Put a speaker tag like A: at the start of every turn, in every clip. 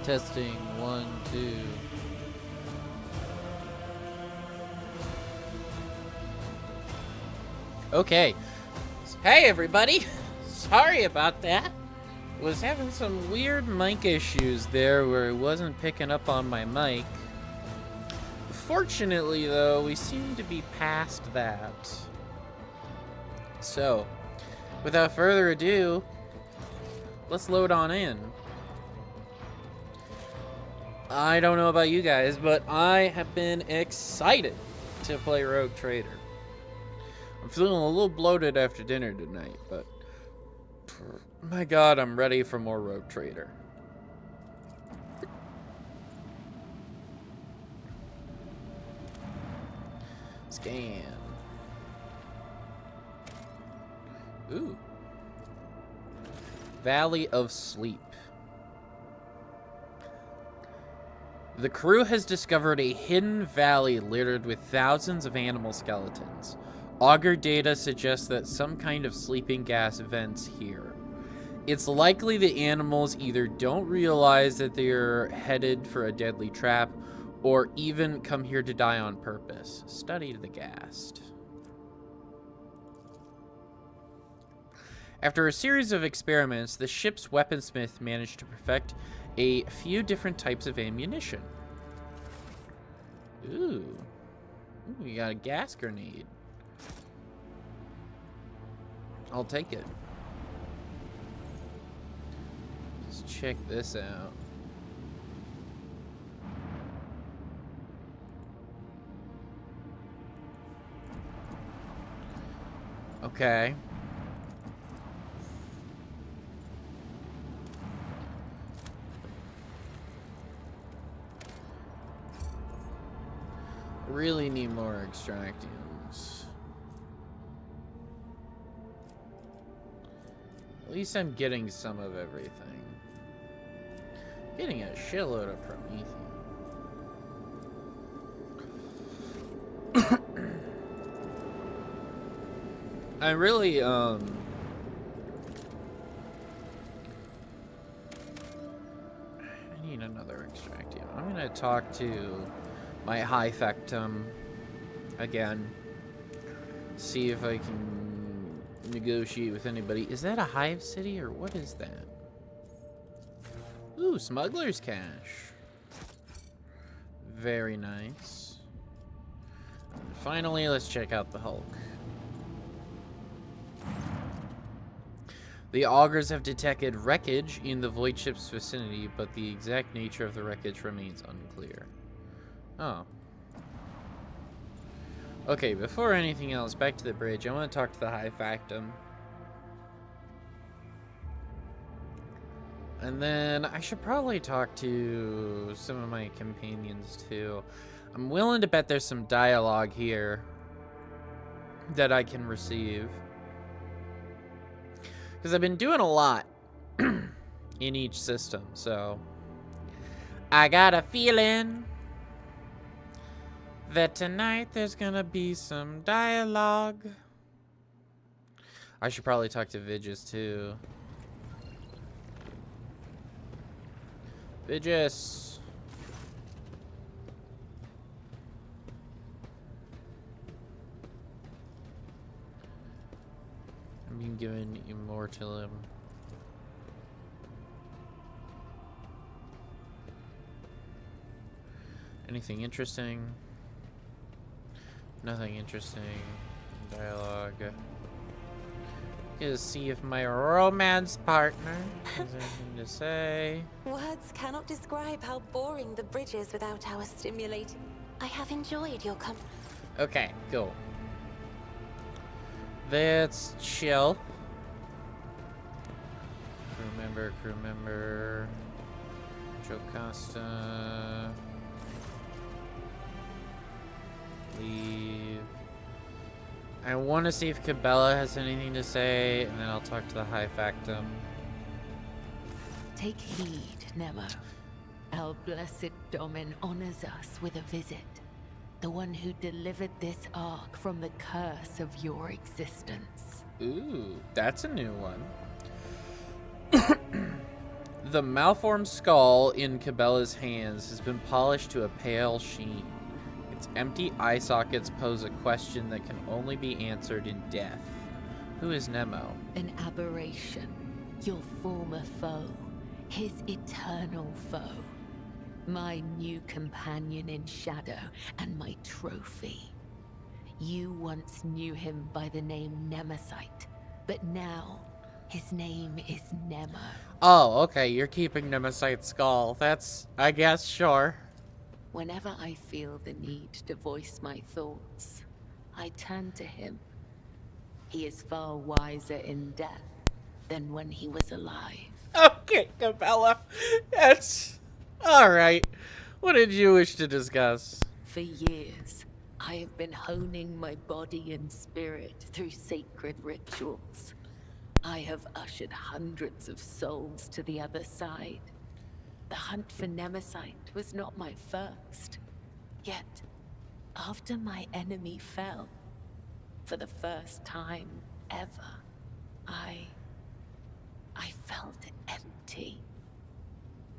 A: Testing 1, 2. Okay. Hey everybody! Sorry about that. Was having some weird mic issues there where it wasn't picking up on my mic. Fortunately though, we seem to be past that. So, without further ado, let's load on in. I don't know about you guys, but I have been excited to play RogueTrader. I'm feeling a little bloated after dinner tonight, but my god, I'm ready for more RogueTrader. Scan. Ooh. Valley of Sleep. The crew has discovered a hidden valley littered with thousands of animal skeletons. Auger data suggests that some kind of sleeping gas vents here. It's likely the animals either don't realize that they're headed for a deadly trap, or even come here to die on purpose. Study the ghast. After a series of experiments, the ship's weaponsmith managed to perfect a few different types of ammunition. Ooh. Ooh, we got a gas grenade. I'll take it. Let's check this out. Okay. Really need more extractiums. At least I'm getting some of everything. Getting a shitload of Promethean. I really, I need another extractium. I'm gonna talk to my high factum again. See if I can negotiate with anybody. Is that a hive city or what is that? Ooh, smuggler's cache. Very nice. And finally, let's check out the Hulk. The augurs have detected wreckage in the void ship's vicinity, but the exact nature of the wreckage remains unclear. Oh. Okay, before anything else, back to the bridge. I want to talk to the high factum. And then I should probably talk to some of my companions too. I'm willing to bet there's some dialogue here that I can receive. Because I've been doing a lot in each system, so I got a feeling that tonight there's gonna be some dialogue. I should probably talk to Vigis too. Vigis. I'm being given Immortalium. Anything interesting? Nothing interesting. Dialogue. Just see if my romance partner has anything to say.
B: Words cannot describe how boring the bridge is without our stimulating. I have enjoyed your company.
A: Okay, cool. Let's chill. Crew member. Jocasta. Leave. I want to see if Cabela has anything to say, and then I'll talk to the high factum.
C: Take heed, Nemo. Our blessed Domin honors us with a visit. The one who delivered this ark from the curse of your existence.
A: Ooh, that's a new one. The malformed skull in Cabela's hands has been polished to a pale sheen. Its empty eye sockets pose a question that can only be answered in death. Who is Nemo?
C: An aberration. Your former foe. His eternal foe. My new companion in shadow and my trophy. You once knew him by the name Nemesite, but now his name is Nemo.
A: Oh, okay, you're keeping Nemesite's skull. That's, I guess, sure.
C: Whenever I feel the need to voice my thoughts, I turn to him. He is far wiser in death than when he was alive.
A: Okay, Cabela. That's... Alright. What did you wish to discuss?
C: For years, I have been honing my body and spirit through sacred rituals. I have ushered hundreds of souls to the other side. The hunt for Nemesite was not my first. Yet, after my enemy fell, for the first time ever, I felt empty.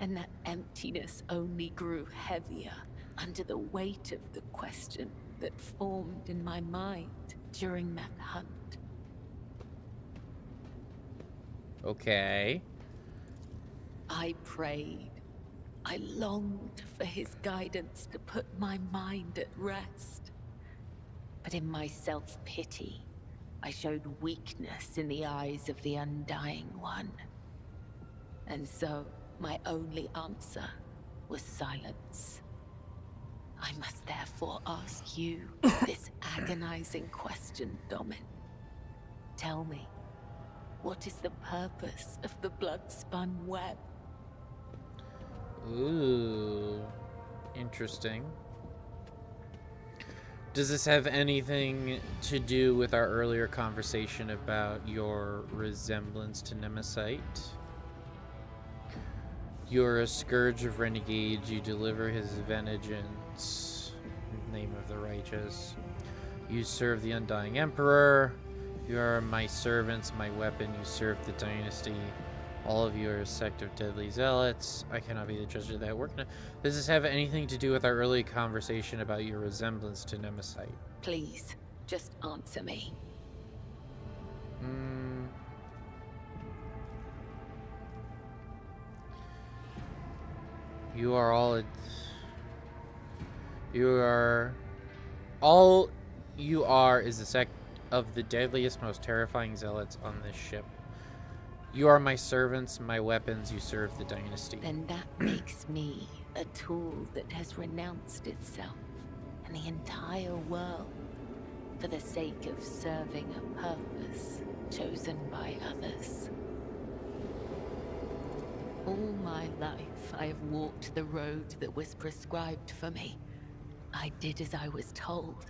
C: And that emptiness only grew heavier under the weight of the question that formed in my mind during that hunt.
A: Okay.
C: I prayed. I longed for his guidance to put my mind at rest. But in my self-pity, I showed weakness in the eyes of the Undying One. And so, my only answer was silence. I must therefore ask you this agonizing question, Domin. Tell me, what is the purpose of the blood-spun web?
A: Ooh. Interesting. Does this have anything to do with our earlier conversation about your resemblance to Nemesite? You're a scourge of renegades. You deliver his vengeance. In the name of the righteous. You serve the Undying Emperor. You are my servants, my weapon. You serve the dynasty. All of you are a sect of deadly zealots. I cannot be the judge of that. Does this have anything to do with our early conversation about your resemblance to Nemesite?
C: Please, just answer me.
A: You are all you are is a sect of the deadliest, most terrifying zealots on this ship. You are my servants, my weapons. You serve the dynasty.
C: Then that makes me a tool that has renounced itself and the entire world for the sake of serving a purpose chosen by others. All my life, I have walked the road that was prescribed for me. I did as I was told.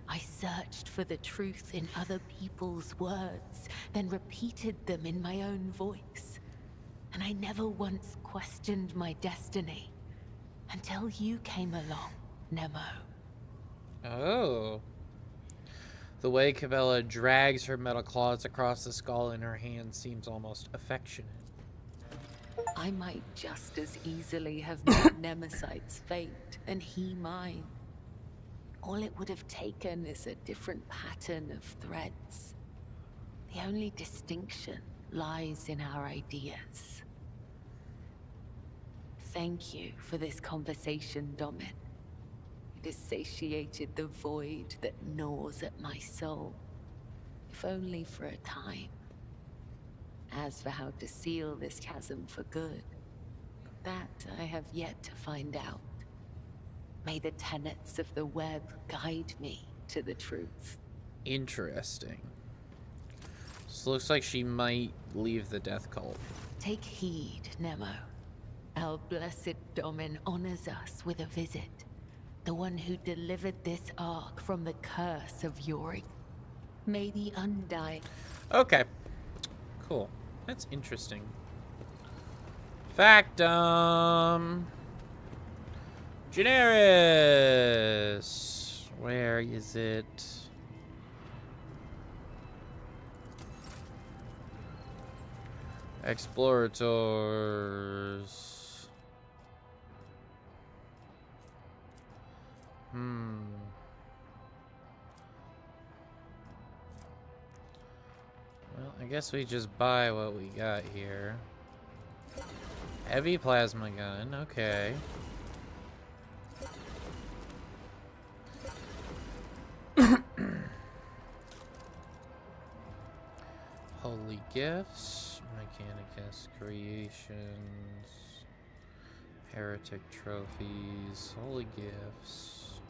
C: I searched for the truth in other people's words, then repeated them in my own voice. And I never once questioned my destiny until you came along, Nemo.
A: Oh. The way Cabela drags her metal claws across the skull in her hand seems almost affectionate.
C: I might just as easily have met Nemesite's fate and he mine. All it would have taken is a different pattern of threads. The only distinction lies in our ideas. Thank you for this conversation, Domin. It has satiated the void that gnaws at my soul, if only for a time. As for how to seal this chasm for good, that I have yet to find out. May the tenets of the web guide me to the truth.
A: Interesting. This looks like she might leave the death cult.
C: Take heed, Nemo. Our blessed Domin honors us with a visit. The one who delivered this ark from the curse of Yorick. May the Undying...
A: Okay. Cool. That's interesting. Factum. Generis. Where is it? Explorators. Well, I guess we just buy what we got here. Heavy plasma gun, okay. Holy gifts, Mechanicus creations, Heretic trophies, holy gifts.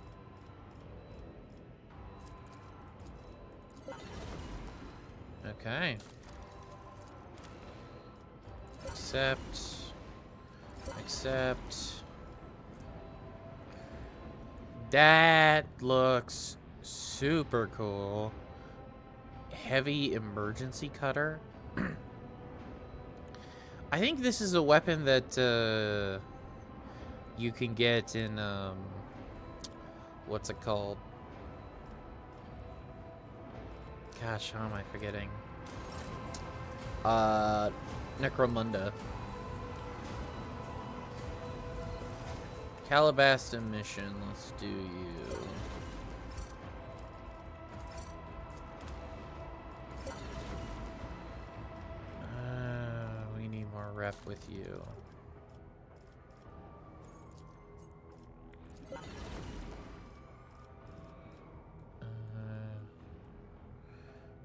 A: Okay. Accept. That looks super cool. Heavy emergency cutter. I think this is a weapon that you can get in what's it called? Gosh, how am I forgetting? Necromunda. Calabasas mission, let's do you. We need more rep with you.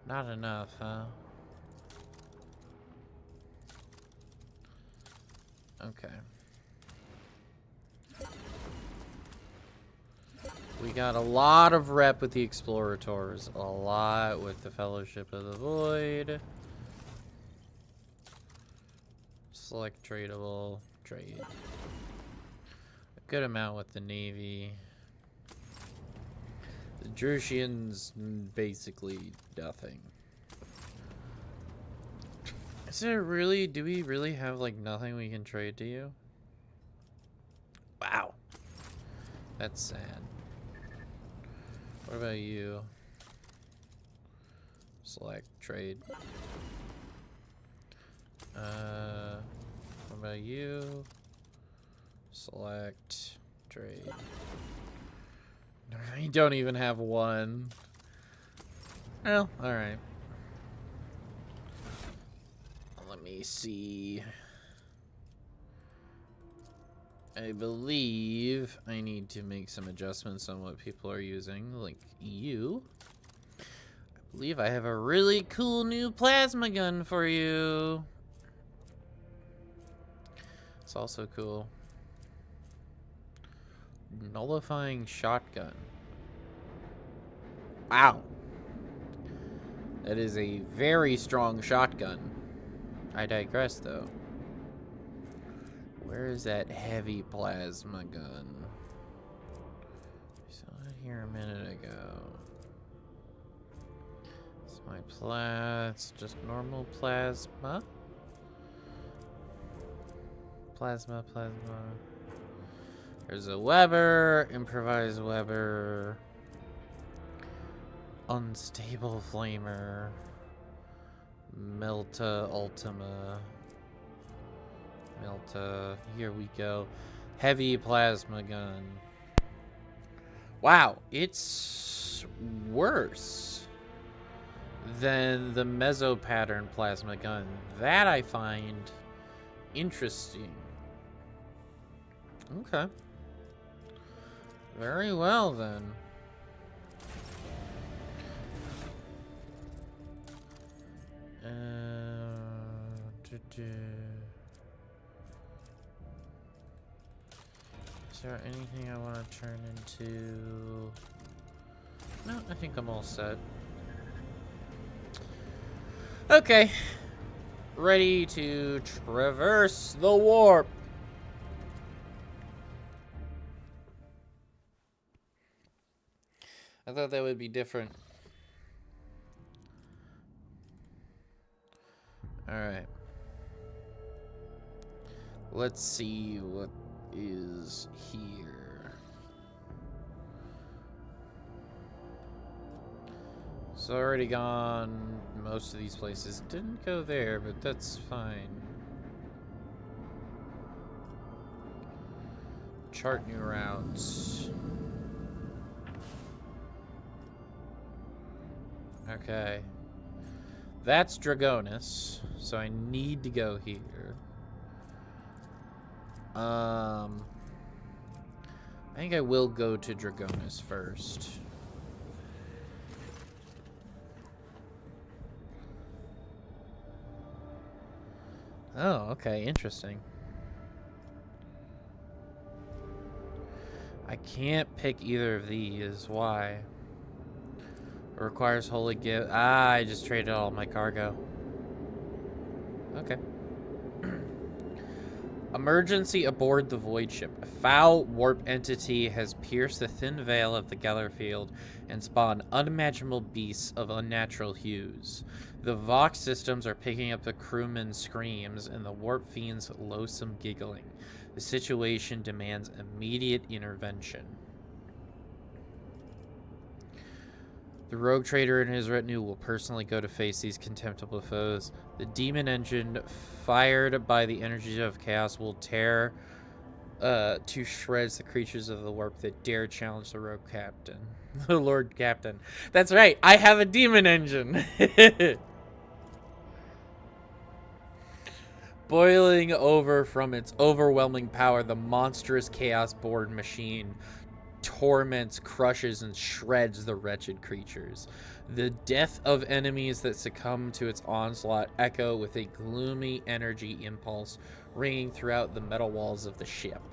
A: Not enough, huh? Okay. We got a lot of rep with the Explorators, a lot with the Fellowship of the Void. Select tradable, trade. A good amount with the Navy. The Drushians, basically nothing. Is there really, do we really have like nothing we can trade to you? Wow. That's sad. What about you? Select trade. What about you? Select trade. You don't even have one. Well, alright. Let me see. I believe I need to make some adjustments on what people are using, like you. I believe I have a really cool new plasma gun for you. It's also cool. Nullifying shotgun. Wow. That is a very strong shotgun. I digress, though. Where is that heavy plasma gun? I saw it here a minute ago. It's my it's just normal plasma. Plasma. There's a Weber, improvised Weber, unstable flamer, Melta Ultima. Melta, here we go. Heavy plasma gun. Wow, it's worse than the meso pattern plasma gun. That I find interesting. Okay. Very well then. Is there anything I want to turn into? No, I think I'm all set. Okay. Ready to traverse the warp. I thought that would be different. Alright. Let's see what is here. It's already gone most of these places. Didn't go there, but that's fine. Chart new routes. Okay. That's Dragonis, so I need to go here. I think I will go to Dragonis first. Oh, okay, interesting. I can't pick either of these. Why? It requires holy gift. Ah, I just traded all my cargo. Okay. Emergency aboard the void ship. A foul warp entity has pierced the thin veil of the Geller field and spawned unimaginable beasts of unnatural hues. The Vox systems are picking up the crewmen's screams and the warp fiend's loathsome giggling. The situation demands immediate intervention. The rogue trader and his retinue will personally go to face these contemptible foes. The demon engine, fired by the energy of chaos, will tear to shreds the creatures of the warp that dare challenge the rogue captain. The Lord Captain. That's right, I have a demon engine! Boiling over from its overwhelming power, the monstrous chaos-born machine torments, crushes, and shreds the wretched creatures. The death of enemies that succumb to its onslaught echo with a gloomy energy impulse ringing throughout the metal walls of the ship.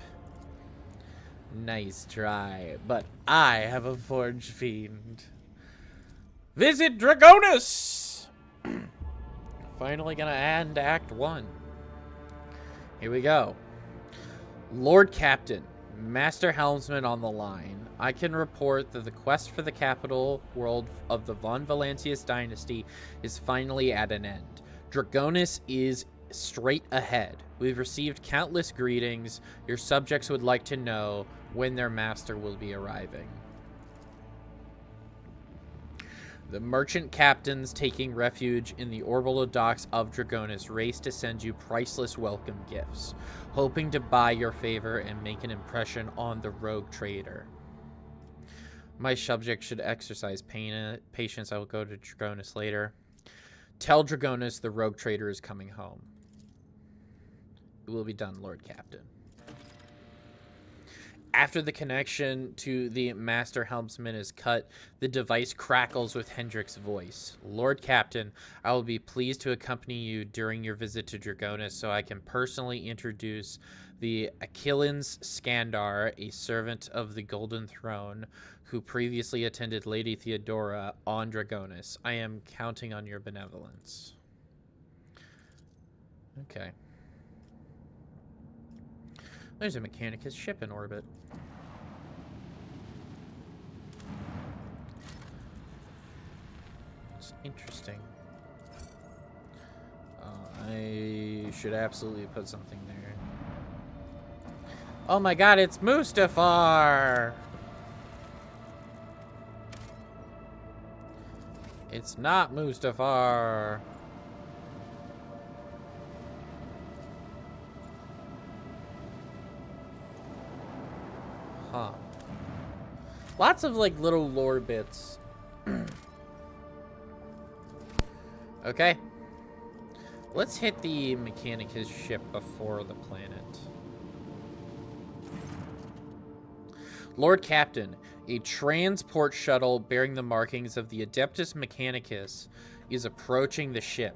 A: Nice try, but I have a forged fiend. Visit Dragonis! Finally gonna end Act 1. Here we go. Lord Captain, Master Helmsman on the line. I can report that the quest for the capital world of the Von Valancius dynasty is finally at an end. Dragonis is straight ahead. We've received countless greetings. Your subjects would like to know when their master will be arriving. The merchant captains taking refuge in the orbital docks of Dragonis race to send you priceless welcome gifts, hoping to buy your favor and make an impression on the rogue trader. My subject should exercise patience. I will go to Dragonis later. Tell Dragonis the rogue trader is coming home. It will be done, Lord Captain. After the connection to the Master Helmsman is cut, the device crackles with Hendrick's voice. Lord Captain, I will be pleased to accompany you during your visit to Dragonis so I can personally introduce the Achillans Skandar, a servant of the Golden Throne, who previously attended Lady Theodora on Dragonis. I am counting on your benevolence. Okay. There's a Mechanicus ship in orbit. It's interesting. I should absolutely put something there. Oh my god, it's Mustafar! It's not Mustafar. Huh. Lots of, like, little lore bits. Okay. Let's hit the Mechanicus ship before the planet. Lord Captain, a transport shuttle bearing the markings of the Adeptus Mechanicus is approaching the ship.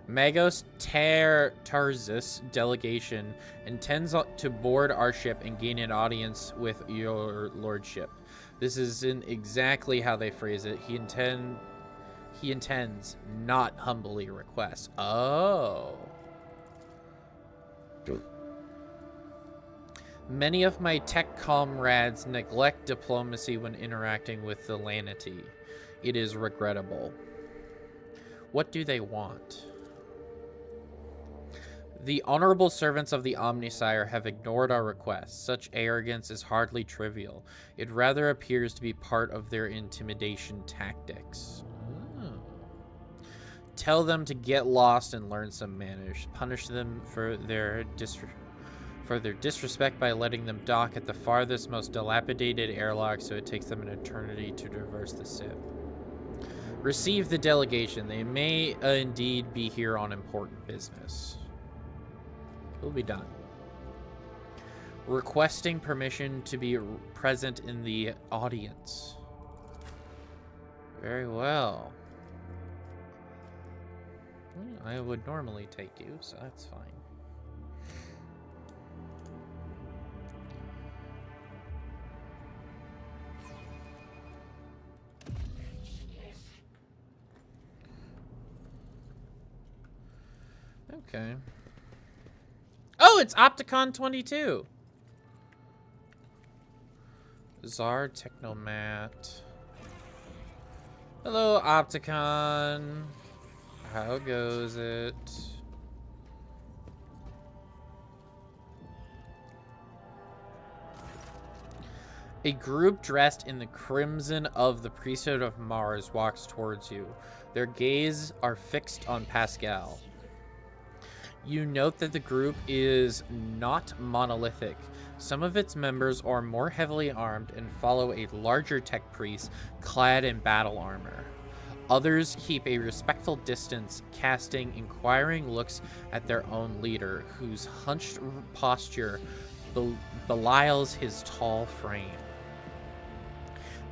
A: Magos Tarzus delegation intends to board our ship and gain an audience with your lordship. This isn't exactly how they phrase it. He intends, not humbly requests. Oh. Many of my tech comrades neglect diplomacy when interacting with the Lanity. It is regrettable. What do they want? The honorable servants of the Omnisire have ignored our requests. Such arrogance is hardly trivial. It rather appears to be part of their intimidation tactics. Tell them to get lost and learn some manners. Punish them for their disrespect by letting them dock at the farthest, most dilapidated airlock, so it takes them an eternity to traverse the ship. Receive the delegation. They may indeed be here on important business. We'll be done. Requesting permission to be present in the audience. Very well. I would normally take you, so that's fine. Okay. Oh, it's Opticon 22. Czar Technomat. Hello, Opticon. How goes it? A group dressed in the crimson of the priesthood of Mars walks towards you. Their gaze are fixed on Pascal. You note that the group is not monolithic. Some of its members are more heavily armed and follow a larger tech priest clad in battle armor. Others keep a respectful distance, casting inquiring looks at their own leader, whose hunched posture belies his tall frame.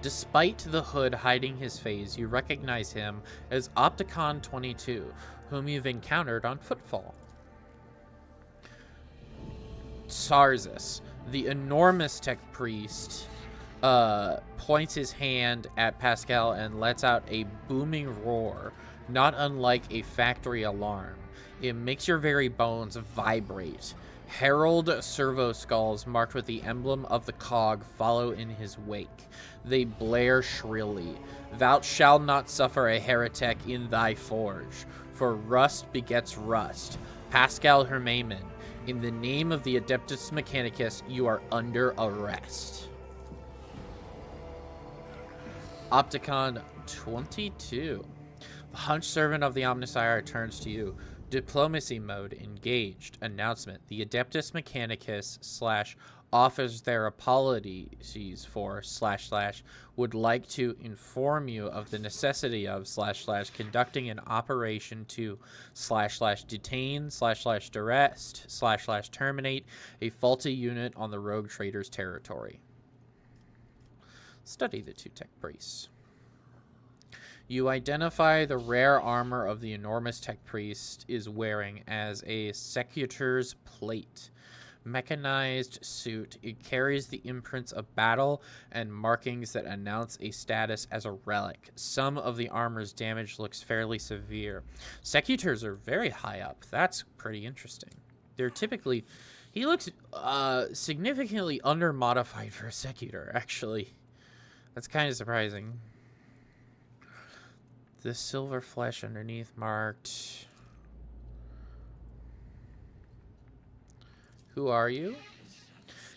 A: Despite the hood hiding his face, you recognize him as Opticon 22, whom you've encountered on Footfall. Sarzus, the enormous tech priest, points his hand at Pascal and lets out a booming roar, not unlike a factory alarm. It makes your very bones vibrate. Herald servo skulls marked with the emblem of the cog follow in his wake. They blare shrilly. Thou shalt not suffer a heretic in thy forge, for rust begets rust. Pascal Hermaman, in the name of the Adeptus Mechanicus, you are under arrest. Opticon 22. The hunched servant of the Omnissiah turns to you. Diplomacy mode engaged. Announcement. The Adeptus Mechanicus / offers their apologies for / would like to inform you of the necessity of / conducting an operation to / detain / arrest / terminate a faulty unit on the RogueTrader's territory. Study the two tech priests. You identify the rare armor of the enormous tech priest is wearing as a Secutor's plate. Mechanized suit, it carries the imprints of battle and markings that announce a status as a relic. Some of the armor's damage looks fairly severe. Secutors are very high up. That's pretty interesting. They're typically... He looks significantly under-modified for a Secutor, actually. That's kind of surprising. The silver flesh underneath marked... Who are you?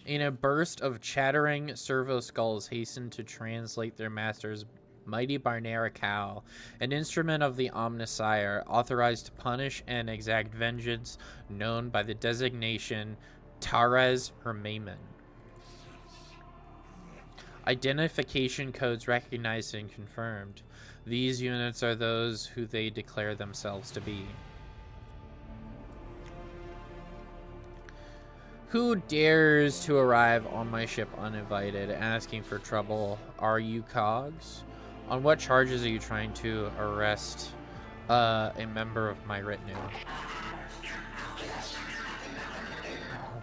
A: In a burst of chattering, servo skulls hasten to translate their master's mighty Barnera cow, an instrument of the Omnissiah, authorized to punish and exact vengeance, known by the designation Tares Hermaman. Identification codes recognized and confirmed. These units are those who they declare themselves to be. Who dares to arrive on my ship uninvited, asking for trouble? Are you cogs? On what charges are you trying to arrest a member of my retinue?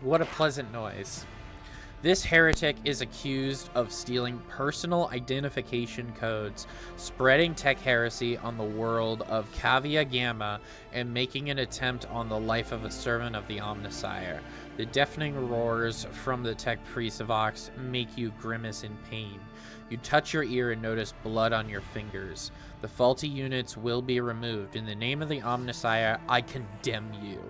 A: What a pleasant noise. This heretic is accused of stealing personal identification codes, spreading tech heresy on the world of Cavia Gamma, and making an attempt on the life of a servant of the Omnissiah. The deafening roars from the tech priest of Ox make you grimace in pain. You touch your ear and notice blood on your fingers. The faulty units will be removed. In the name of the Omnissiah, I condemn you.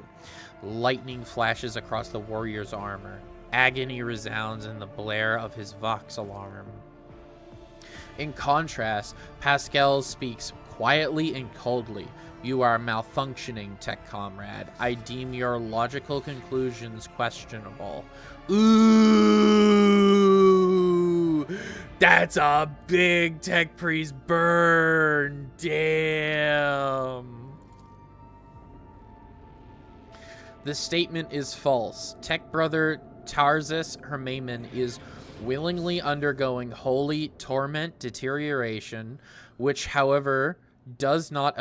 A: Lightning flashes across the warrior's armor. Agony resounds in the blare of his Vox alarm. In contrast, Pascal speaks quietly and coldly. You are malfunctioning, tech comrade. I deem your logical conclusions questionable. Ooh, that's a big tech priest burn. Damn. The statement is false. Tech brother Tarzus Hermaman is willingly undergoing holy torment deterioration, which, however, does not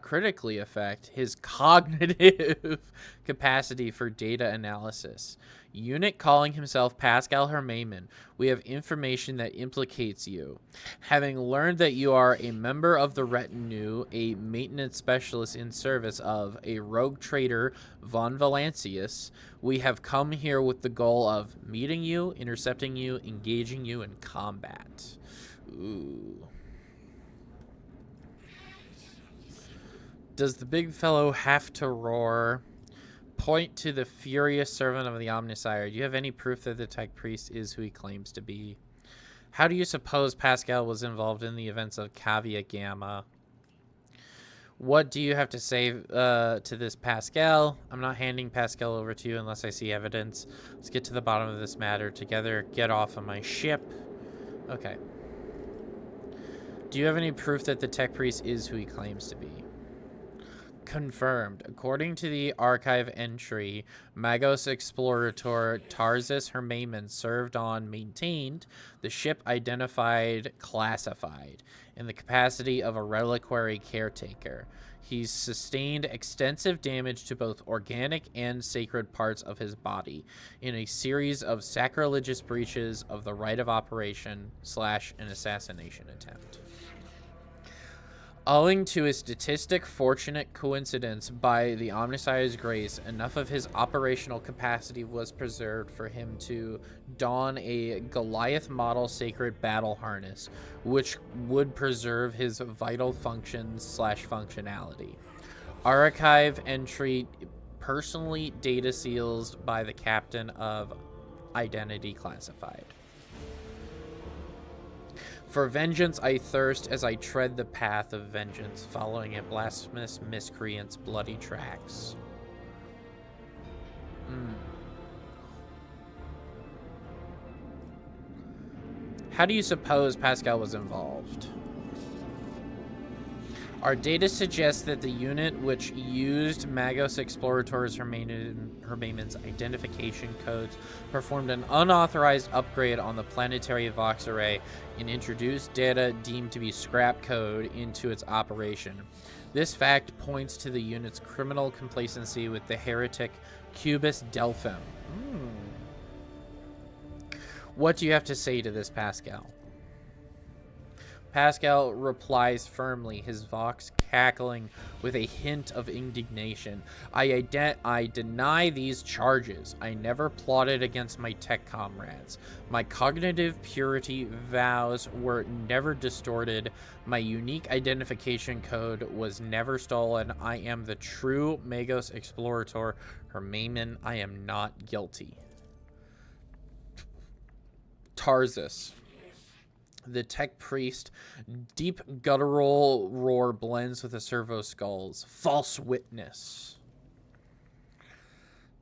A: critically affect his cognitive capacity for data analysis. Unit calling himself Pascal Hermaman, we have information that implicates you. Having learned that you are a member of the retinue, a maintenance specialist in service of a rogue trader, Von Valancius, we have come here with the goal of meeting you, intercepting you, engaging you in combat. Ooh. Does the big fellow have to roar? Point to the furious servant of the Omnisire. Do you have any proof that the tech priest is who he claims to be? How do you suppose Pascal was involved in the events of Cavia Gamma? What do you have to say to this, Pascal? I'm not handing Pascal over to you unless I see evidence. Let's get to the bottom of this matter together. Get off of my ship. Okay. Do you have any proof that the tech priest is who he claims to be? Confirmed. According to the archive entry, Magos Explorator Tarzus Hermaman served on, maintained, the ship identified, classified, in the capacity of a reliquary caretaker. He's sustained extensive damage to both organic and sacred parts of his body in a series of sacrilegious breaches of the right of operation / an assassination attempt. Owing to a statistic fortunate coincidence by the Omnisire's grace, enough of his operational capacity was preserved for him to don a Goliath model sacred battle harness, which would preserve his vital functions / functionality. Archive entry personally data seals by the captain of Identity Classified. For vengeance I thirst as I tread the path of vengeance, following a blasphemous miscreant's bloody tracks. How do you suppose Pascal was involved? Our data suggests that the unit which used Magos Explorator's Hermaman's identification codes performed an unauthorized upgrade on the planetary Vox array and introduced data deemed to be scrap code into its operation. This fact points to the unit's criminal complacency with the heretic Cubus Delphim. What do you have to say to this, Pascal? Pascal replies firmly, his vox cackling with a hint of indignation. I deny these charges. I never plotted against my tech comrades. My cognitive purity vows were never distorted. My unique identification code was never stolen. I am the true Magos Explorator Hermaman. I am not guilty. Tarzus. The tech priest, deep guttural roar blends with the servo skulls. False witness.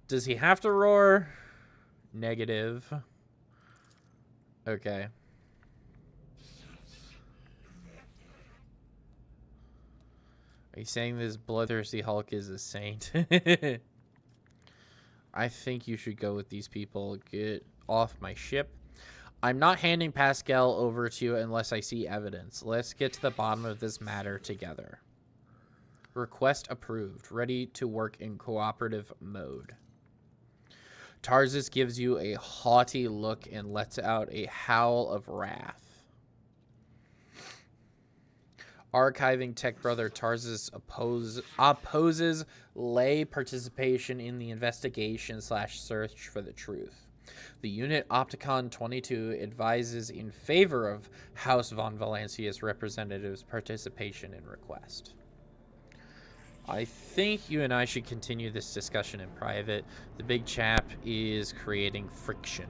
A: Does he have to roar? Negative. Okay. Are you saying this bloodthirsty Hulk is a saint? I think you should go with these people. Get off my ship. I'm not handing Pascal over to you unless I see evidence. Let's get to the bottom of this matter together. Request approved. Ready to work in cooperative mode. Tarzus gives you a haughty look and lets out a howl of wrath. Archiving tech brother Tarzus opposes lay participation in the investigation / search for the truth. The unit Opticon 22 advises in favor of House Von Valancius representatives' participation in request. I think you and I should continue this discussion in private. The big chap is creating friction.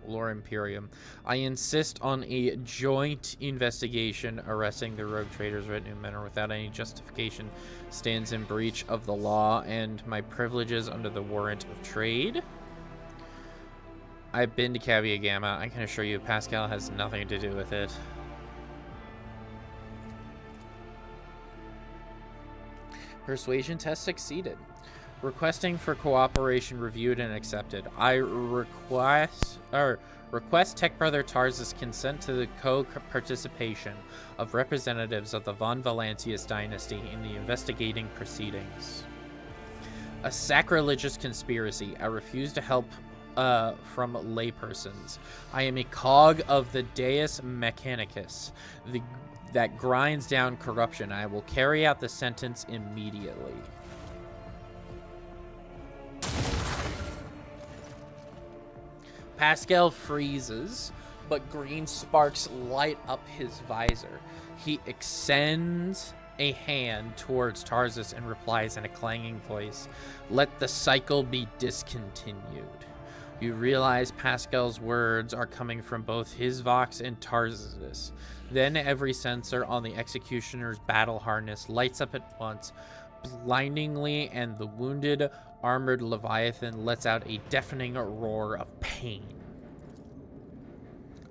A: Lore Imperium. I insist on a joint investigation. Arresting the rogue traders retinue men without any justification stands in breach of the law and my privileges under the warrant of trade. I've been to Cavia Gamma. I can assure you Pascal has nothing to do with it. Persuasion test succeeded. Requesting for cooperation reviewed and accepted. I request Tech Brother Tarz's consent to the co-participation of representatives of the Von Valancius dynasty in the investigating proceedings. A sacrilegious conspiracy. I refuse to help from laypersons. I am a cog of the Deus Mechanicus, that grinds down corruption. I will carry out the sentence immediately. Pascal freezes, but green sparks light up his visor. He extends a hand towards Tarzus and replies in a clanging voice, "Let the cycle be discontinued." You realize Pascal's words are coming from both his Vox and Tarzus'. Then every sensor on the executioner's battle harness lights up at once, blindingly, and the wounded, armored Leviathan lets out a deafening roar of pain.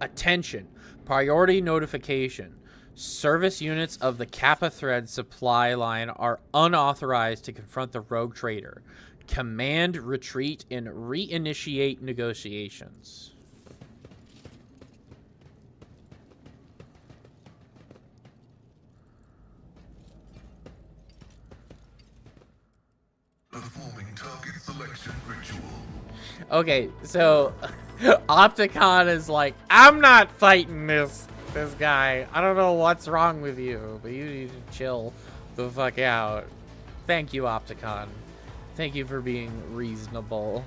A: Attention! Priority notification. Service units of the Kappa Thread supply line are unauthorized to confront the rogue trader. Command retreat and reinitiate negotiations.
D: Performing target selection ritual.
A: Okay, so Opticon is like, I'm not fighting this guy. I don't know what's wrong with you, but you need to chill the fuck out. Thank you, Opticon. Thank you for being reasonable.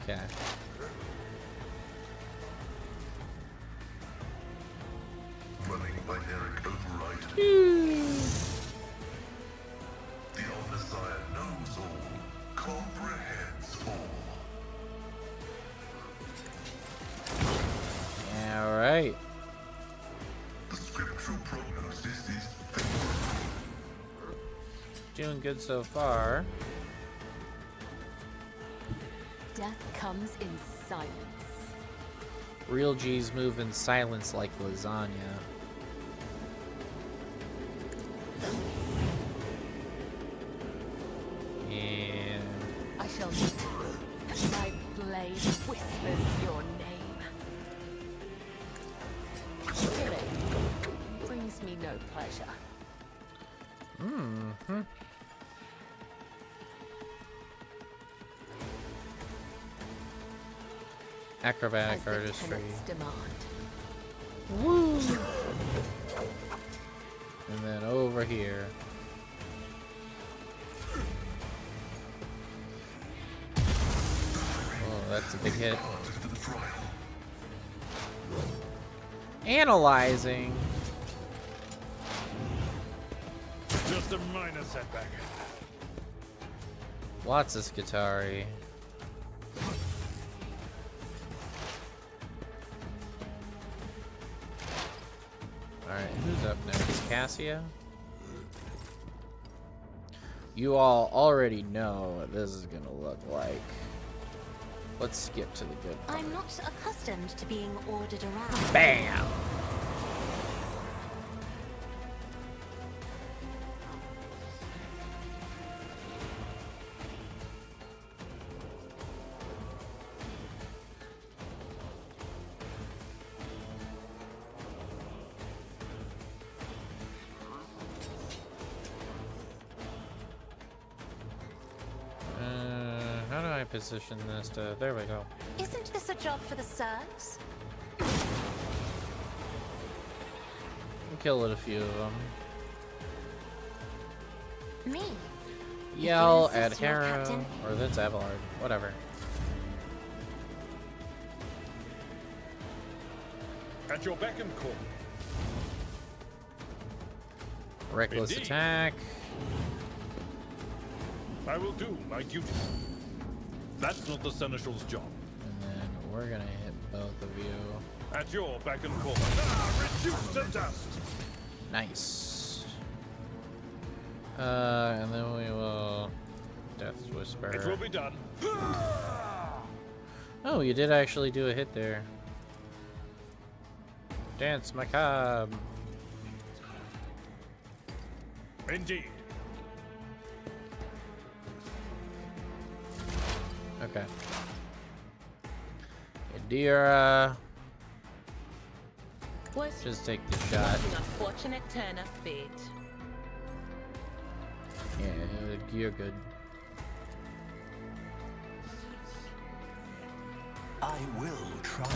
A: Okay.
D: Running binaric override. The Omnissiah knows all, comprehends all.
A: All right.
D: The scriptural prognosis is favorable.
A: Doing good so far.
C: Death comes in silence.
A: Real G's move in silence like lasagna. And
C: I shall meet you. My blade whispers your name. Killing brings me no pleasure.
A: mm-hmm. Acrobatic
C: As the
A: artistry.
C: tenants demand.
A: Woo! And then over here. Oh, that's a big hit. Analyzing.
E: Just a minor setback.
A: Lots of Skitari. Alright, who's up next? Cassia? You all already know what this is gonna look like. Let's skip to the good part.
B: I'm not accustomed to being ordered around.
A: BAM! How do I position this to... There we go.
B: Isn't this a job for the serfs?
A: Killed a few of them.
B: Me?
A: Yell
B: insist,
A: at
B: Lord
A: Hera,
B: Captain.
A: or that's Abelard, whatever.
E: At your beck and call.
A: Reckless
E: Indeed.
A: attack.
E: I will do my duty. That's not the Seneschal's job.
A: And then we're gonna hit both of you.
E: At your beck and call. Reduce to dust.
A: Nice. And then we will Death's Whisper.
E: It will be done.
A: Oh, you did actually do a hit there. Dance macabre.
E: Indeed.
A: Okay. Adira.
B: Was
A: Just take the shot.
B: an unfortunate turn of fate.
A: Yeah, you're good.
F: I will try.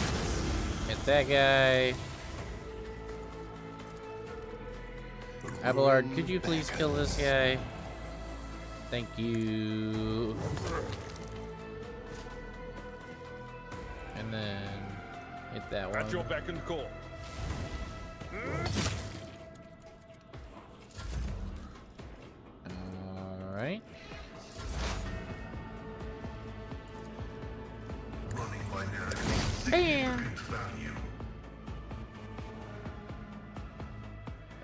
A: Hit that guy. Abelard, could you please kill this guy? Thank you. And then hit that
E: At your
A: one.
E: beck and call.
A: Alright.
D: Running by Nerrick.
A: Bam!
D: Significant value.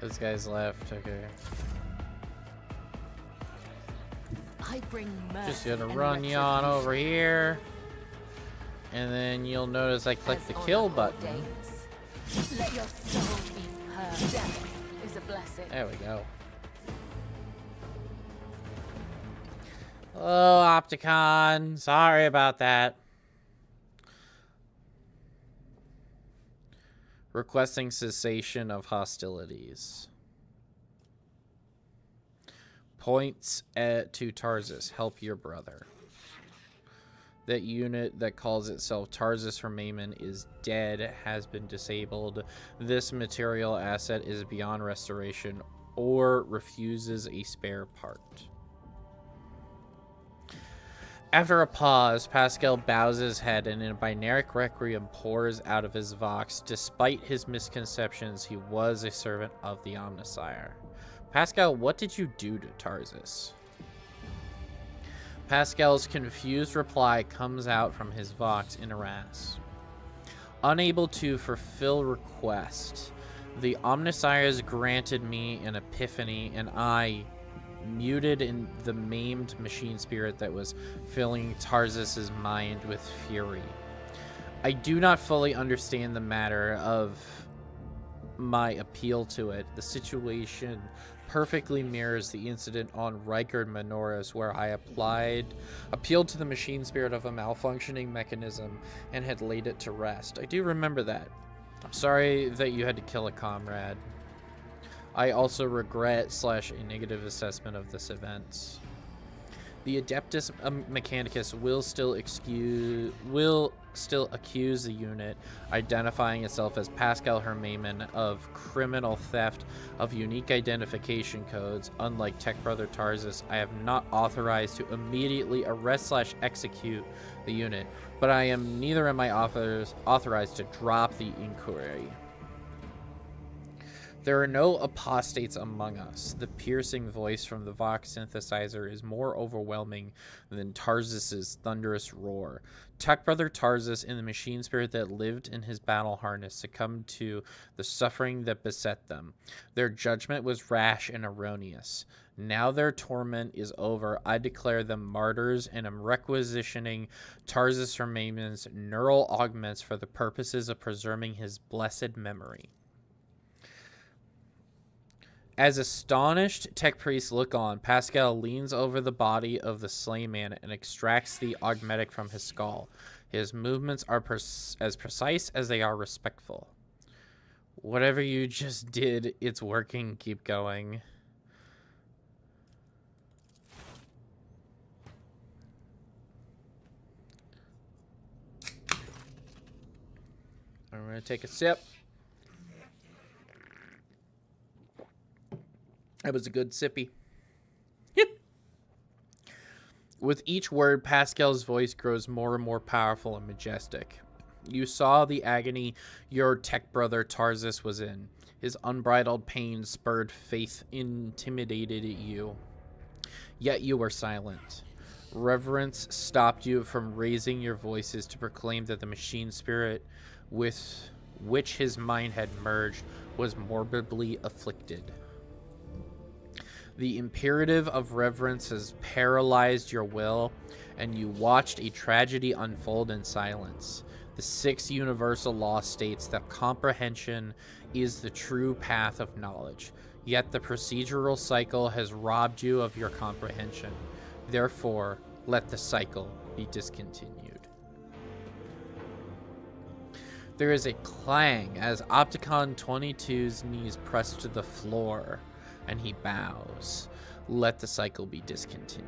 A: This guy's left, okay.
B: I bring mercy
A: Just gonna
B: and
A: run you on
B: retribution.
A: over here. And then you'll notice I click
B: As
A: the
B: honor
A: kill button.
B: ordains. Let your soul be purged. Death is a blessing.
A: There we go. Oh, Opticon. Sorry about that. Requesting cessation of hostilities. Points to Tarsus. Help your brother. That unit that calls itself Tarsus Hermaman is dead, has been disabled. This material asset is beyond restoration or refuses a spare part. After a pause, Pascal bows his head and in a binaric requiem pours out of his vox. Despite his misconceptions, he was a servant of the Omnissiah. Pascal, what did you do to Tarsus? Pascal's confused reply comes out from his vox in Arras. Unable to fulfill request, the Omnissiahs granted me an epiphany, and I muted in the maimed machine spirit that was filling Tarsus's mind with fury. I do not fully understand the matter of my appeal to it. The situation perfectly mirrors the incident on Reichard Menoris, where I appealed to the machine spirit of a malfunctioning mechanism and had laid it to rest. I do remember that. I'm sorry that you had to kill a comrade. I also regret / a negative assessment of this event. The Adeptus Mechanicus will still accuse the unit, identifying itself as Pascal Hermaman, of criminal theft of unique identification codes. Unlike Tech Brother Tarsus, I have not authorized to immediately arrest / execute the unit, but neither am I authorized to drop the inquiry. There are no apostates among us. The piercing voice from the Vox synthesizer is more overwhelming than Tarsus's thunderous roar. Tech Brother Tarsus and the machine spirit that lived in his battle harness succumbed to the suffering that beset them. Their judgment was rash and erroneous. Now their torment is over. I declare them martyrs and am requisitioning Tarsus Hermaman's neural augments for the purposes of preserving his blessed memory. As astonished tech priests look on, Pascal leans over the body of the slain man and extracts the augmetic from his skull. His movements are as precise as they are respectful. Whatever you just did, it's working. Keep going. I'm going to take a sip. That was a good sippy. Yep. With each word, Pascal's voice grows more and more powerful and majestic. You saw the agony your tech brother Tarsus was in. His unbridled pain spurred faith, intimidated you. Yet you were silent. Reverence stopped you from raising your voices to proclaim that the machine spirit with which his mind had merged was morbidly afflicted. The imperative of reverence has paralyzed your will, and you watched a tragedy unfold in silence. The sixth universal law states that comprehension is the true path of knowledge, yet the procedural cycle has robbed you of your comprehension. Therefore, let the cycle be discontinued. There is a clang as Opticon 22's knees press to the floor, and he bows. Let the cycle be discontinued.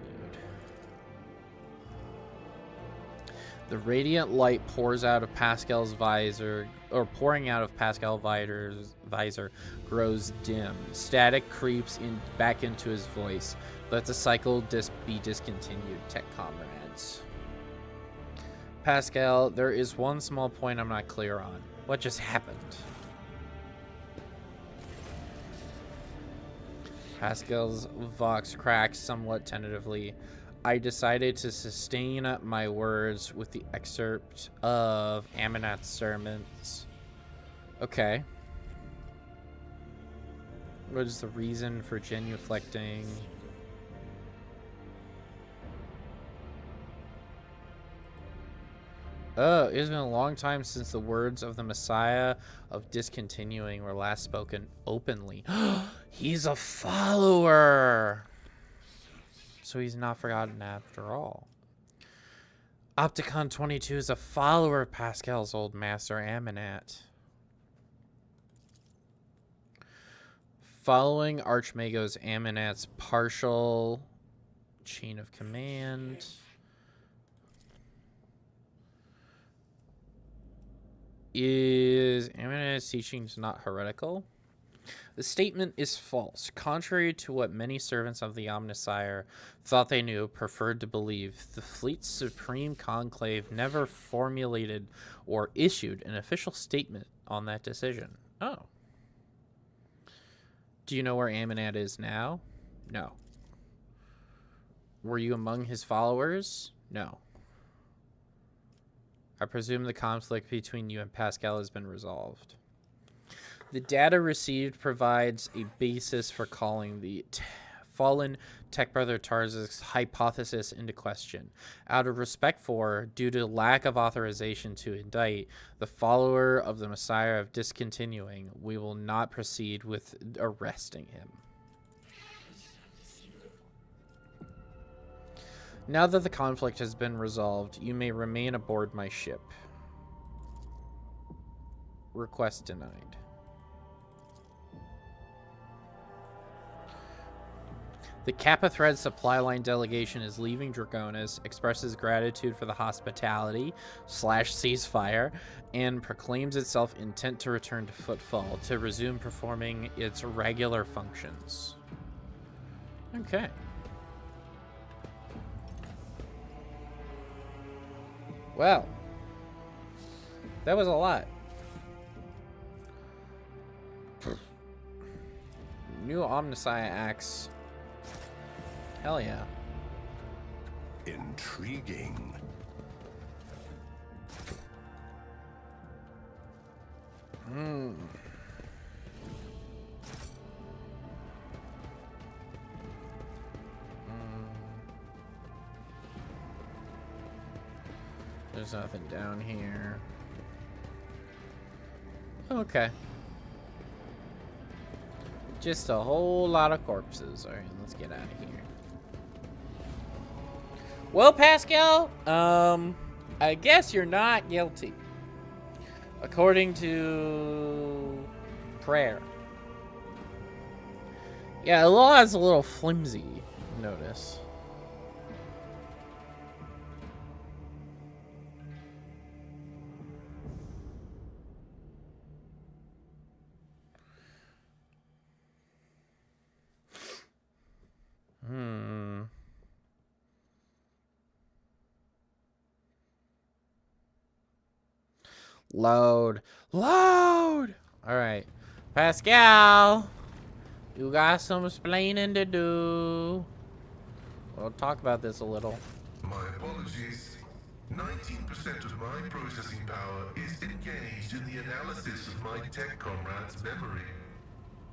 A: The radiant light pours out of Pascal's visor, or pouring out of Pascal's visor, grows dim. Static creeps back into his voice. Let the cycle be discontinued, tech comrades. Pascal, there is one small point I'm not clear on. What just happened? Pascal's vox cracks somewhat tentatively. I decided to sustain my words with the excerpt of Amanat's sermons. Okay. What is the reason for genuflecting? Oh, it's been a long time since the words of the Messiah of discontinuing were last spoken openly. He's a follower! So he's not forgotten after all. Opticon 22 is a follower of Pascal's old master, Amanat. Following Archmago's Amanat's partial chain of command... Is Amanat's teachings not heretical? The statement is false. Contrary to what many servants of the Omnissiah thought they knew, preferred to believe, the fleet's supreme conclave never formulated or issued an official statement on that decision. Oh. Do you know where Amanat is now? No. Were you among his followers? No. I presume the conflict between you and Pascal has been resolved. The data received provides a basis for calling the fallen Tech Brother Tarz's hypothesis into question. Out of respect for, due to lack of authorization to indict, the follower of the Messiah of discontinuing, we will not proceed with arresting him. Now that the conflict has been resolved, you may remain aboard my ship. Request denied. The Kappa Thread supply line delegation is leaving Draconis, expresses gratitude for the hospitality / ceasefire, and proclaims itself intent to return to Footfall to resume performing its regular functions. Okay. Well, that was a lot. New Omnissiah Axe. Hell yeah.
F: Intriguing.
A: There's nothing down here. Okay. Just a whole lot of corpses. Alright, let's get out of here. Well, Pascal, I guess you're not guilty. According to prayer. Yeah, the law is a little flimsy, notice. Load. Load! Alright. Pascal, you got some explaining to do. We'll talk about this a little.
D: My apologies. 19% of my processing power is engaged in the analysis of my tech comrade's memory.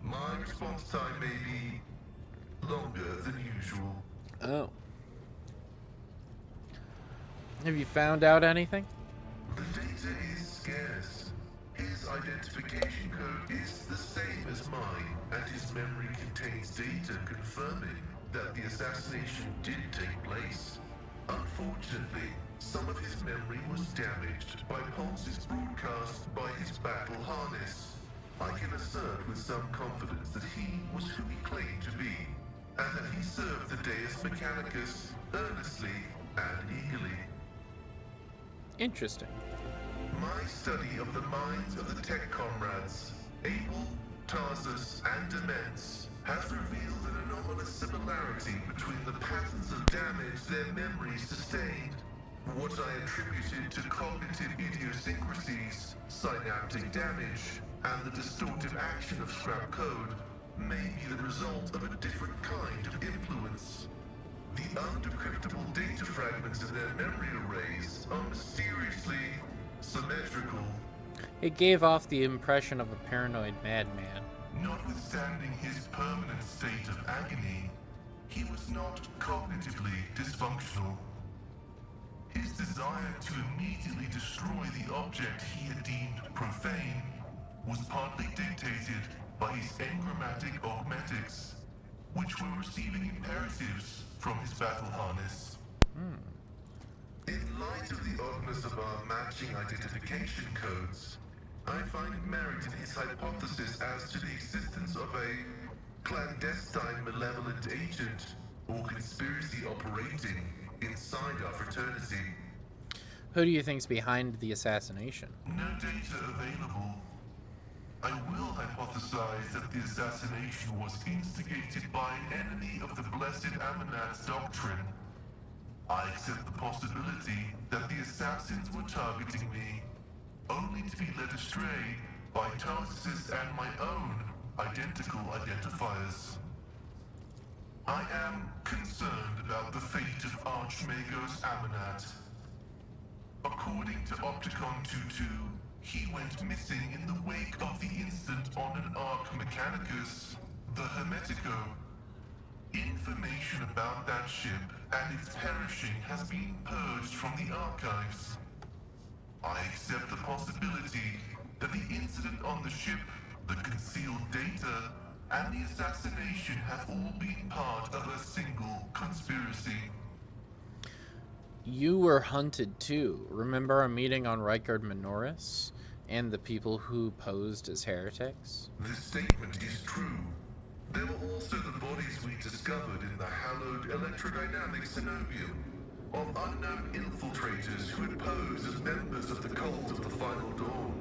D: My response time may be longer than usual.
A: Oh. Have you found out anything?
D: The data is scarce. His identification code is the same as mine, and his memory contains data confirming that the assassination did take place. Unfortunately, some of his memory was damaged by pulses broadcast by his battle harness. I can assert with some confidence that he was who he claimed to be, and that he served the Deus Mechanicus earnestly and eagerly.
A: Interesting.
D: My study of the minds of the tech comrades, Abel, Tarsus, and Demence, has revealed an anomalous similarity between the patterns of damage their memories sustained. What I attributed to cognitive idiosyncrasies, synaptic damage, and the distortive action of scrap code may be the result of a different kind of influence. The undecryptable data fragments in their memory arrays are mysteriously symmetrical.
A: It gave off the impression of a paranoid madman.
D: Notwithstanding his permanent state of agony, he was not cognitively dysfunctional. His desire to immediately destroy the object he had deemed profane was partly dictated by his engrammatic augmetics, which were receiving imperatives from his battle harness. In light of the oddness of our matching identification codes, I find merit in his hypothesis as to the existence of a clandestine malevolent agent or conspiracy operating inside our fraternity.
A: Who do you think's behind the assassination?
D: No data available. I will hypothesize that the assassination was instigated by an enemy of the Blessed Amanat's doctrine. I accept the possibility that the assassins were targeting me, only to be led astray by Tarsus and my own identical identifiers. I am concerned about the fate of Archmagos Amanat. According to Opticon 22, he went missing in the wake of the incident on an Arc Mechanicus, the Hermetico. Information about that ship and its perishing has been purged from the archives. I accept the possibility that the incident on the ship, the concealed data, and the assassination have all been part of a single conspiracy.
A: You were hunted too. Remember our meeting on Rykard Minoris and the people who posed as heretics?
D: This statement is true. There were also the bodies we discovered in the hallowed electrodynamic cenobium of unknown infiltrators who had posed as members of the cult of the Final Dawn.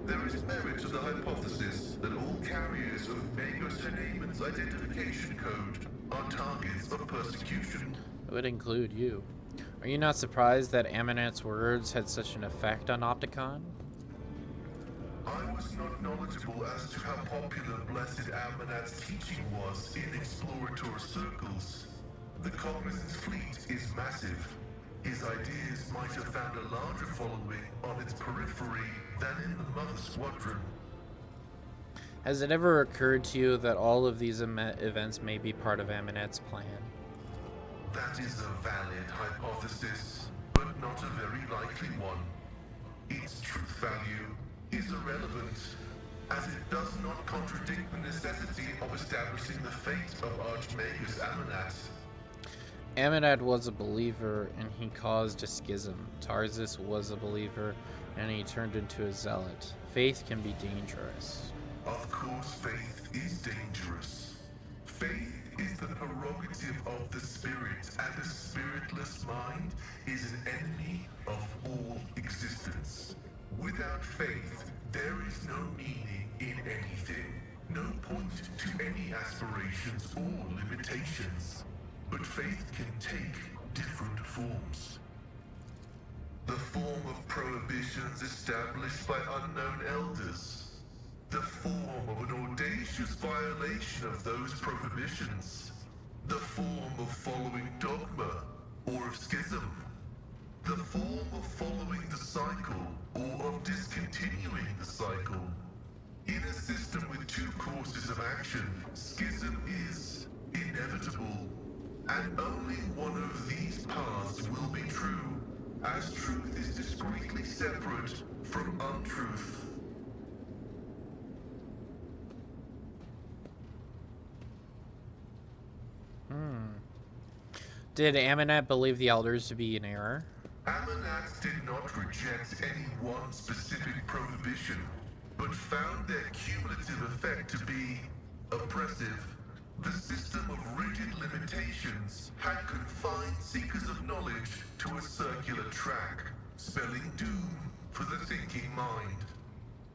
D: There is merit to the hypothesis that all carriers of Magos Haneman's identification code are targets of persecution.
A: It would include you. Are you not surprised that Amanat's words had such an effect on Opticon?
D: I was not knowledgeable as to how popular Blessed Amanat's teaching was in explorator circles. The Cognizance fleet is massive. His ideas might have found a larger following on its periphery than in the Mother Squadron.
A: Has it ever occurred to you that all of these events may be part of Amanat's plan?
D: That is a valid hypothesis, but not a very likely one. Its truth value is irrelevant, as it does not contradict the necessity of establishing the fate of Archmagus Amanat.
A: Amanat was a believer, and he caused a schism. Tarsus was a believer, and he turned into a zealot. Faith can be dangerous.
D: Of course, faith is dangerous. Faith is the prerogative of the spirit, and a spiritless mind is an enemy of all existence. Without faith, there is no meaning in anything, no point to any aspirations or limitations. But faith can take different forms. The form of prohibitions established by unknown elders. the form of an audacious violation of those prohibitions, the form of following dogma or of schism, the form of following the cycle or of discontinuing the cycle. In a system with two courses of action, schism is inevitable, and only one of these paths will be true, as truth is discreetly separate from untruth.
A: Did Amunet believe the elders to be in error?
D: Amunet did not reject any one specific prohibition, but found their cumulative effect to be oppressive. The system of rigid limitations had confined seekers of knowledge to a circular track, spelling doom for the thinking mind.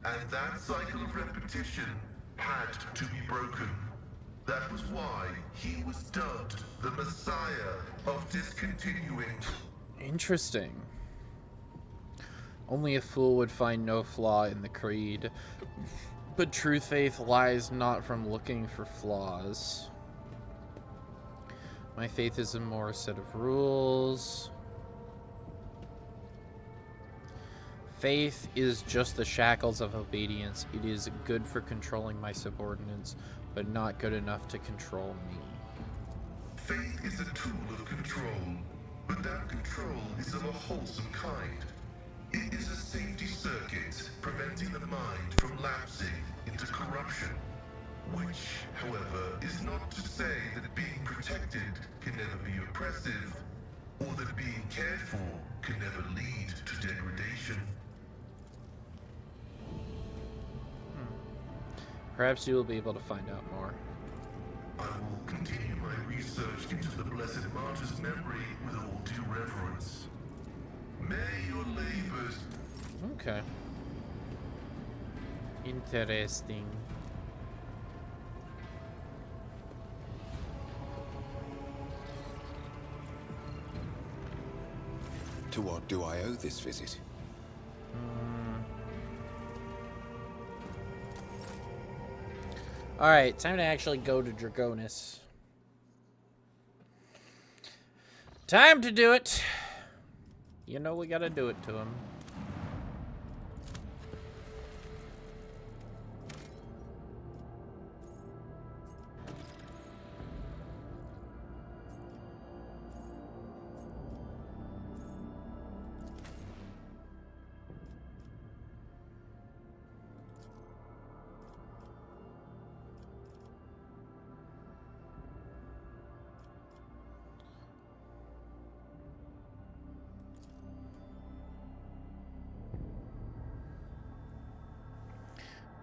D: And that cycle of repetition had to be broken. That was why he was dubbed the Messiah of Discontinuing.
A: Interesting. Only a fool would find no flaw in the creed. But true faith lies not from looking for flaws. My faith is a more set of rules. Faith is just the shackles of obedience. It is good for controlling my subordinates, but not good enough to control me.
D: Faith is a tool of control, but that control is of a wholesome kind. It is a safety circuit preventing the mind from lapsing into corruption. Which, however, is not to say that being protected can never be oppressive, or that being cared for can never lead to degradation.
A: Perhaps you will be able to find out more.
D: I will continue my research into the Blessed Martyr's memory with all due reverence. May your labors...
A: Okay. Interesting.
F: To what do I owe this visit?
A: Alright, time to actually go to Dragonis. Time to do it! You know we gotta do it to him.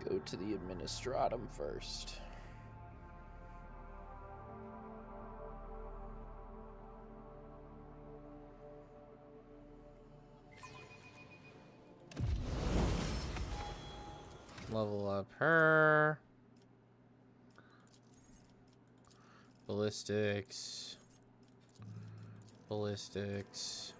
A: Go to the Administratum first. Level up her. Ballistics. Ballistics.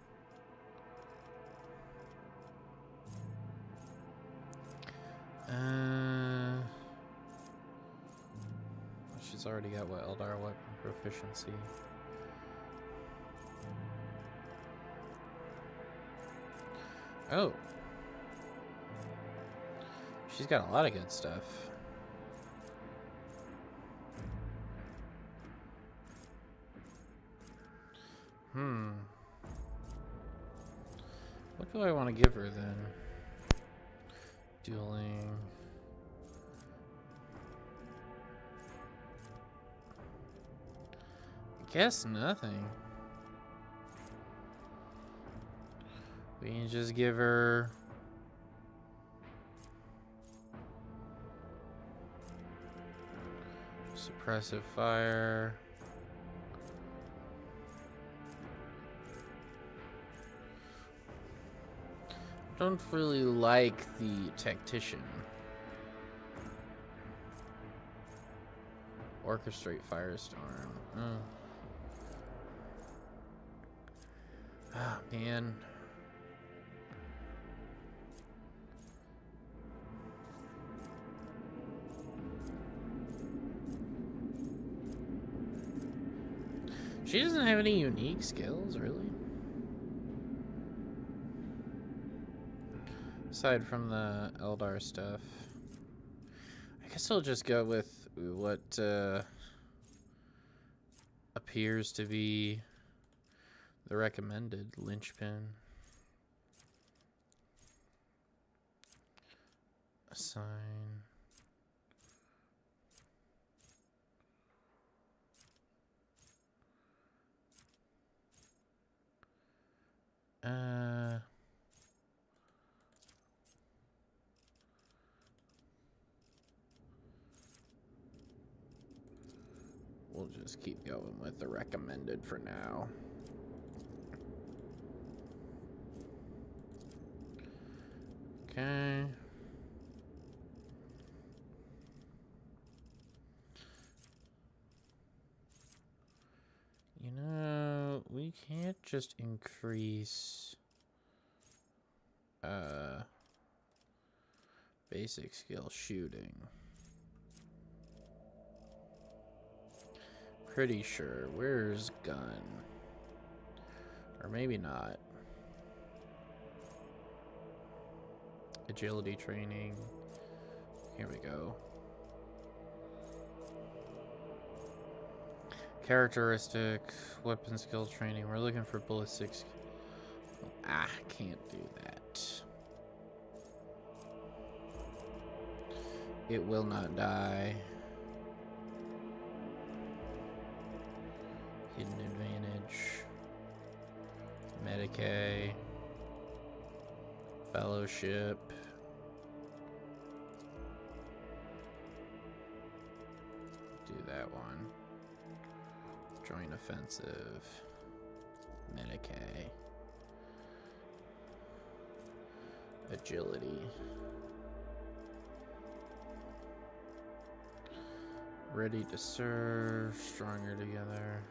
A: She's already got what, Eldar weapon proficiency. Oh. She's got a lot of good stuff. What do I want to give her then? Dueling. I guess nothing. We can just give her suppressive fire. Don't really like the tactician. Orchestrate firestorm. Oh. Ah, man. She doesn't have any unique skills, really. Aside from the Eldar stuff. I guess I'll just go with what appears to be the recommended linchpin. Assign. We'll just keep going with the recommended for now. Okay. You know, we can't just increase basic skill shooting. Pretty sure. Where's gun? Or maybe not. Agility training. Here we go. Characteristic, weapon skill training. We're looking for ballistics. Ah, can't do that. It will not die. Hidden advantage. Medicae. Fellowship. Do that one. Joint offensive. Medicae. Agility. Ready to serve. Stronger together.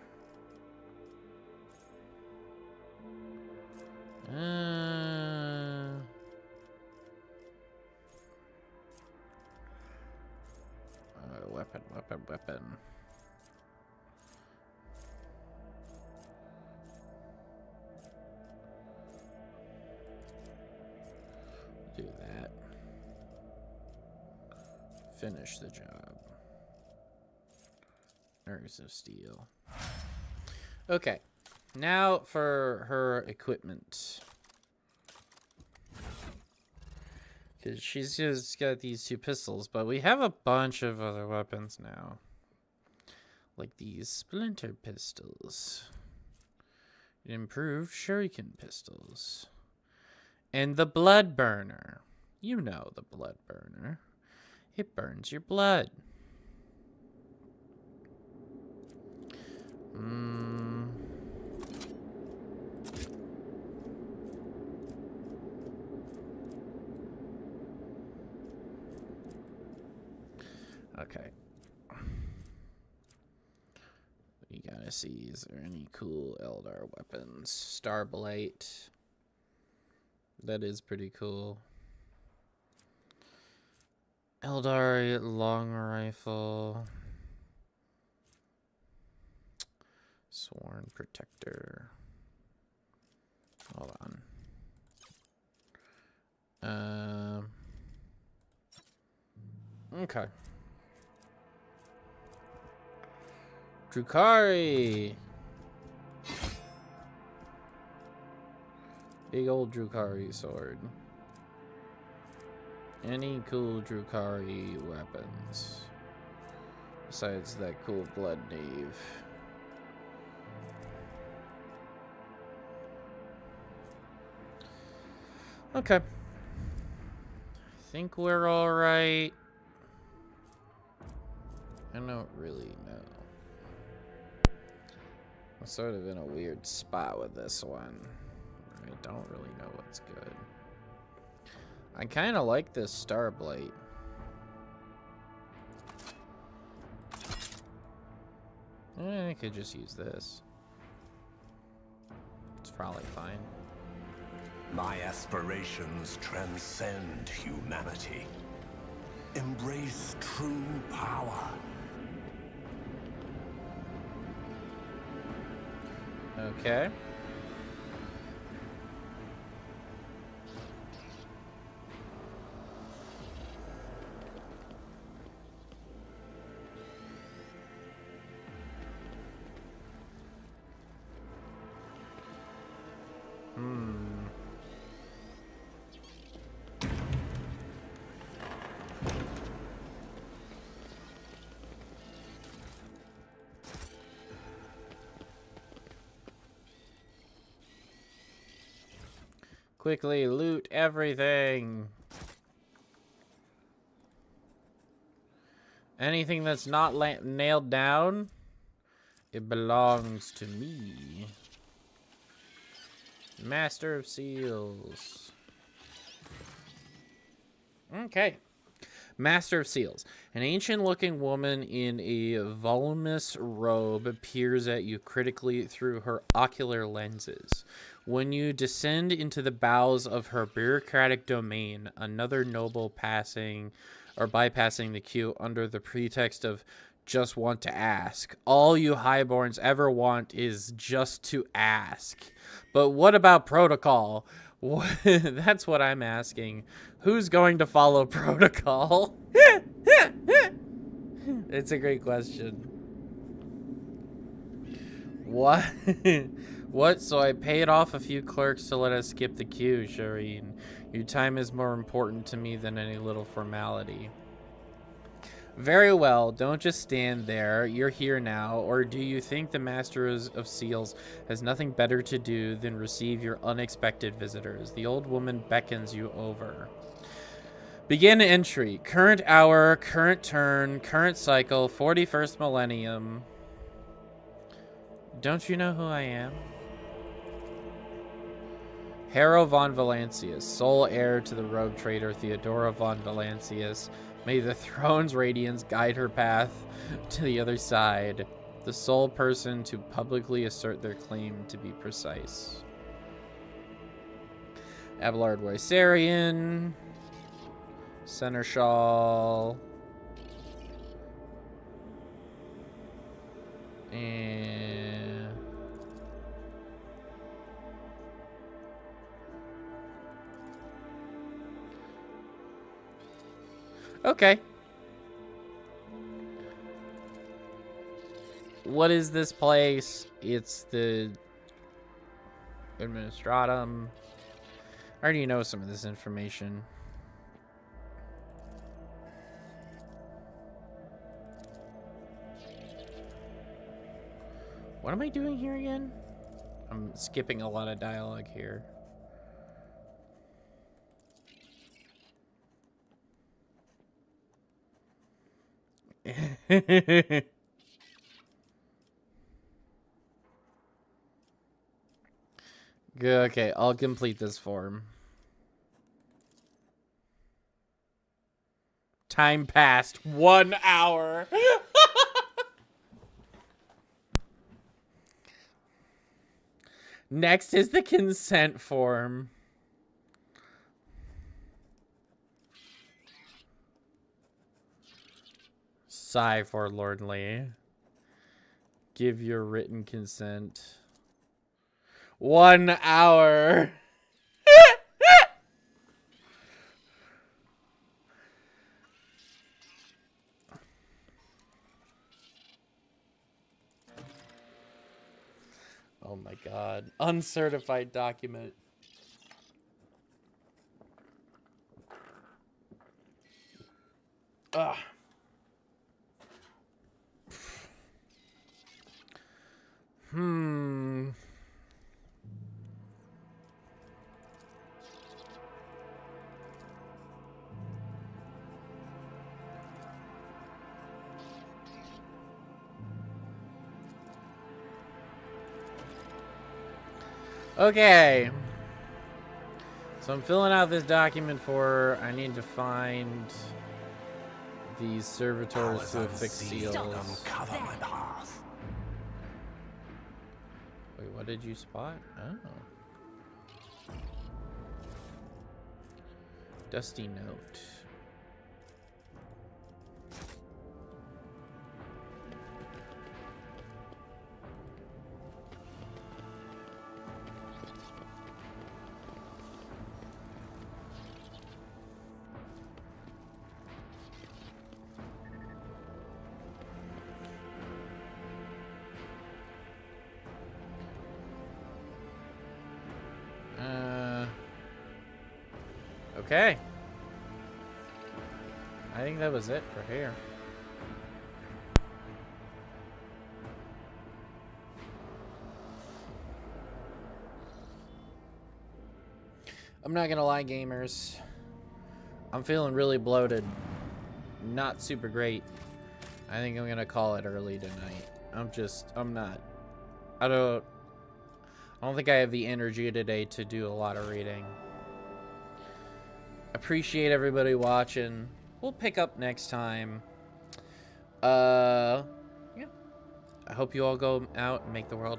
A: Weapon. Do that. Finish the job. Nerves of steel. Okay. Now for her equipment. Because she's just got these 2 pistols, but we have a bunch of other weapons now. Like these splinter pistols. Improved shuriken pistols. And the blood burner. You know the blood burner. It burns your blood. Okay. We gotta see, is there any cool Eldar weapons? Starblight. That is pretty cool. Eldar long rifle. Sworn protector. Hold on. Okay. Drukhari. Big old Drukhari sword. Any cool Drukhari weapons? Besides that cool blood knave. Okay. I think we're alright. I don't really know. I'm sort of in a weird spot with this one. I don't really know what's good. I kind of like this Starblight. I could just use this. It's probably fine.
G: My aspirations transcend humanity. Embrace true power.
A: Okay. Quickly loot everything. Anything that's not nailed down, it belongs to me. Master of Seals. Okay. Master of Seals. An ancient-looking woman in a voluminous robe peers at you critically through her ocular lenses. When you descend into the bowels of her bureaucratic domain, another noble bypassing the queue under the pretext of just want to ask. All you highborns ever want is just to ask. But what about protocol? That's what I'm asking. Who's going to follow protocol? It's a great question. What? What? So I paid off a few clerks to let us skip the queue, Shireen. Your time is more important to me than any little formality. Very well, don't just stand there. You're here now. Or do you think the Master of Seals has nothing better to do than receive your unexpected visitors? The old woman beckons you over. Begin entry. Current hour, current turn, current cycle, 41st millennium. Don't you know who I am? Harrow von Valancius, sole heir to the rogue trader Theodora von Valancius. May the throne's radiance guide her path to the other side. The sole person to publicly assert their claim, to be precise. Abelard Weissarian. Seneschal. And... okay. What is this place? It's the Administratum. I already know some of this information. What am I doing here again? I'm skipping a lot of dialogue here. Okay, I'll complete this form. Time passed. 1 hour. Next is the consent form. Sigh forlornly. Give your written consent. 1 hour. Oh my god. Uncertified document. Ugh. Okay. So I'm filling out this document for... I need to find these servitors to affix seals. Wait, what did you spot? Oh. Dusty note. Okay. I think that was it for here. I'm not gonna lie, gamers. I'm feeling really bloated. Not super great. I think I'm gonna call it early tonight. I'm not. I don't think I have the energy today to do a lot of reading. Appreciate everybody watching. We'll pick up next time. Yeah. I hope you all go out and make the world